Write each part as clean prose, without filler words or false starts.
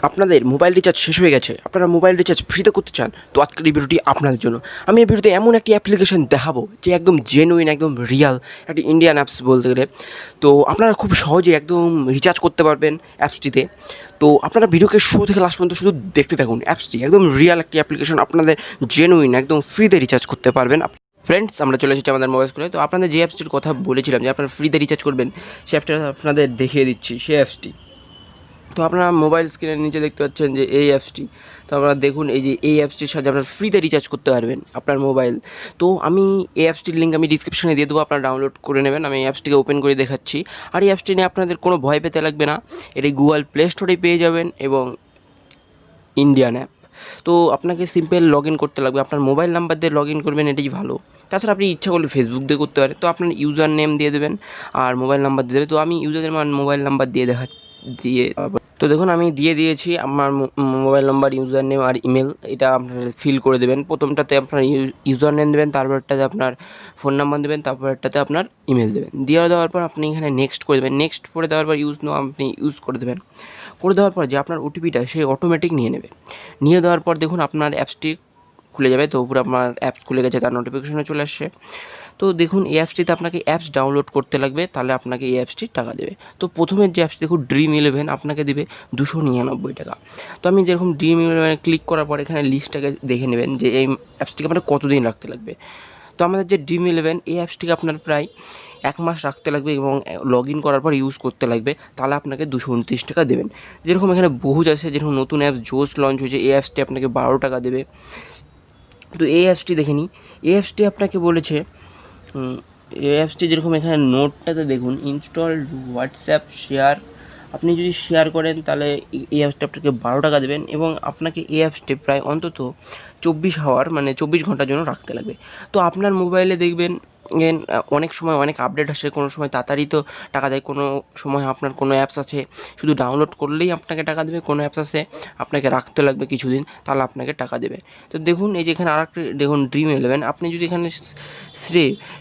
আপনাদের mobile recharge শেষ হয়ে গেছে, আপনারা মোবাইল রিচার্জ ফ্রিতে করতে চান, তো আজকের এই ভিডিওটি আপনাদের জন্য। আমি এই ভিডিওতে এমন একটি অ্যাপ্লিকেশন দেখাবো যে একদম জেনুইন, একদম রিয়াল একটি ইন্ডিয়ান অ্যাপস বলতে গেলে। তো আপনারা খুব সহজে একদম রিচার্জ করতে পারবেন অ্যাপসটিতে। তো আপনারা ভিডিওকে শুরু থেকে লাস্ট পর্যন্ত শুধু দেখতে থাকুন। অ্যাপসটি একদম রিয়াল একটি অ্যাপ্লিকেশন, আপনাদের জেনুইন একদম ফ্রিতে রিচার্জ করতে পারবেন। ফ্রেন্ডস, আমরা চলে এসেছি আমাদের মোবাইল স্ক্রিনে। তো আপনাদের যে অ্যাপসটির কথা বলেছিলাম যে আপনারা ফ্রিতে রিচার্জ করবেন, সেই অ্যাপটা আপনাদের দেখিয়ে দিচ্ছি, সেই অ্যাপসটি। তো আপনারা মোবাইল স্ক্রিনের নিচে দেখতে পাচ্ছেন যে এই অ্যাপসটি। তো আপনারা দেখুন, এই যে এই অ্যাপসটির সাথে আপনারা ফ্রিতে রিচার্জ করতে পারবেন আপনার মোবাইল। তো আমি এই অ্যাপসটির লিঙ্ক আমি ডিসক্রিপশনে দিয়ে দেবো, আপনারা ডাউনলোড করে নেবেন। আমি এই অ্যাপসটিকে ওপেন করে দেখাচ্ছি। আর এই অ্যাপসটি নিয়ে আপনাদের কোনো ভয় পেতে লাগবে না, এটি গুগল প্লে স্টোরে পেয়ে যাবেন এবং ইন্ডিয়ান অ্যাপ। তো আপনাকে সিম্পল লগ ইন করতে লাগবে, আপনার মোবাইল নাম্বার দিয়ে লগ ইন করবেন, এটাই ভালো। তাছাড়া আপনি ইচ্ছা করলে ফেসবুক দিয়ে করতে পারেন। তো আপনার ইউজার নেম দিয়ে দেবেন আর মোবাইল নাম্বার দিয়ে দেবেন। তো আমি ইউজারের মোবাইল নাম্বার দিয়ে তো দেখুন আমি দিয়ে দিয়েছি আমার মোবাইল নাম্বার, ইউজার নেম আর ইমেল। এটা আপনার ফিল করে দেবেন। প্রথমটাতে আপনার ইউজার নেম দেবেন, তারপরটাতে আপনার ফোন নাম্বার দেবেন, তারপরটাতে আপনার ইমেল দেবেন। দেওয়ার পর আপনি এখানে নেক্সট করে দেবেন। নেক্সট করে দেওয়ার পর আপনি ইউজ করে দেবেন। করে দেওয়ার পর যে আপনার ওটিপিটা সে অটোমেটিক নিয়ে নেবে। নিয়ে দেওয়ার পর দেখুন আপনার অ্যাপসটি খুলে যাবে। তো উপরে আপনার অ্যাপস খুলে গেছে, তার নোটিফিকেশনে চলে আসছে। তো দেখুন এই অ্যাপসটিতে আপনাকে অ্যাপস ডাউনলোড করতে লাগবে, তাহলে আপনাকে এই অ্যাপসটি টাকা দেবে। তো প্রথমের যে অ্যাপসটি দেখুন Dream11, আপনাকে দেবে 299 টাকা। তো আমি যেরকম Dream11 ক্লিক করার পর এখানে লিস্টটাকে দেখে নেবেন যে এই অ্যাপসটিকে আপনার কতদিন রাখতে লাগবে। তো আমাদের যে Dream11 এই অ্যাপসটিকে আপনার প্রায় 1 মাস রাখতে লাগবে এবং লগ ইন করার পর ইউজ করতে লাগবে, তাহলে আপনাকে 229 টাকা দেবেন। যেরকম এখানে বহুজ আছে, যেরকম নতুন অ্যাপস জোস লঞ্চ হয়েছে, এই অ্যাপসটি আপনাকে 12 টাকা দেবে। তো এই অ্যাপসটি দেখে নিই। এই অ্যাপসটি আপনাকে বলেছে, এই অ্যাপসটি যেরকম এখানে নোটটাতে দেখুন, ইনস্টল হোয়াটসঅ্যাপ শেয়ার। আপনি যদি শেয়ার করেন তাহলে এই অ্যাপসটা আপনাকে 12 টাকা দেবেন এবং আপনাকে এই অ্যাপসটি প্রায় অন্তত 24 আওয়ার মানে 24 ঘন্টার জন্য রাখতে লাগবে। তো আপনার মোবাইলে দেখবেন অনেক সময় অনেক আপডেট আসে, কোনো সময় তাড়াতাড়ি তো টাকা দেয়, কোনো সময় আপনার কোনো অ্যাপস আছে শুধু ডাউনলোড করলেই আপনাকে টাকা দেবে, কোনো অ্যাপস আছে আপনাকে রাখতে লাগবে কিছুদিন, তাহলে আপনাকে টাকা দেবে। তো দেখুন এই যে এখানে আরেকটা দেখুন Dream11, আপনি যদি এখানে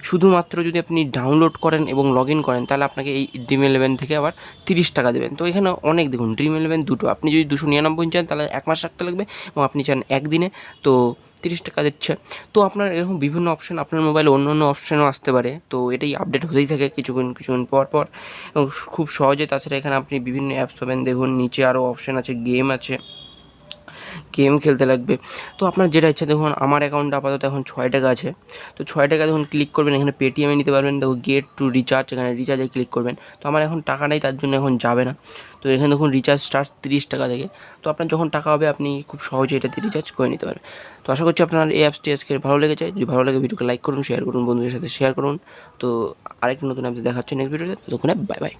শুধুমাত্র যদি আপনি ডাউনলোড করেন এবং লগ ইন করেন, তাহলে আপনাকে এই Dream11 থেকে আবার 30 টাকা দেবেন। তো এখানে অনেক দেখুন Dream11 দুটো, আপনি যদি 299 চান তাহলে 1 মাস রাখতে লাগবে এবং আপনি চান একদিনে, তো 30 টাকা দিচ্ছে। তো আপনার এরকম বিভিন্ন অপশান, আপনার মোবাইলে অন্য অন্য অপশানও আসতে পারে। তো এটাই আপডেট হতেই থাকে কিছুক্ষণ পর পর এবং খুব সহজে। তাছাড়া এখানে আপনি বিভিন্ন অ্যাপস পাবেন। দেখুন নিচে আরও অপশান আছে, গেম আছে, গেম খেলতে লাগবে। তো আপনার যেটা ইচ্ছা, দেখুন আমার অ্যাকাউন্টে আপাতত এখন 6 টাকা আছে। তো 6 টাকা দেখুন ক্লিক করবেন, এখানে পেটিএমে নিতে পারবেন। দেখুন গেট টু রিচার্জ, এখানে রিচার্জে ক্লিক করবেন। তো আমার এখন টাকা নেই, তার জন্য এখন যাবে না। তো এখানে দেখুন রিচার্জ স্টার্ট 30 টাকা থেকে। তো আপনার যখন টাকা হবে আপনি খুব সহজে এটাতে রিচার্জ করে নিতে পারেন। তো আশা করছি আপনার এই অ্যাপসটি আজকে ভালো লেগেছে। যদি ভালো লাগে ভিডিওকে লাইক করুন, শেয়ার করুন, বন্ধুদের সাথে শেয়ার করুন। তো আরেকটা নতুন অ্যাপসে দেখা হচ্ছে নেক্সট ভিডিওতে। ততক্ষণে বাই বাই।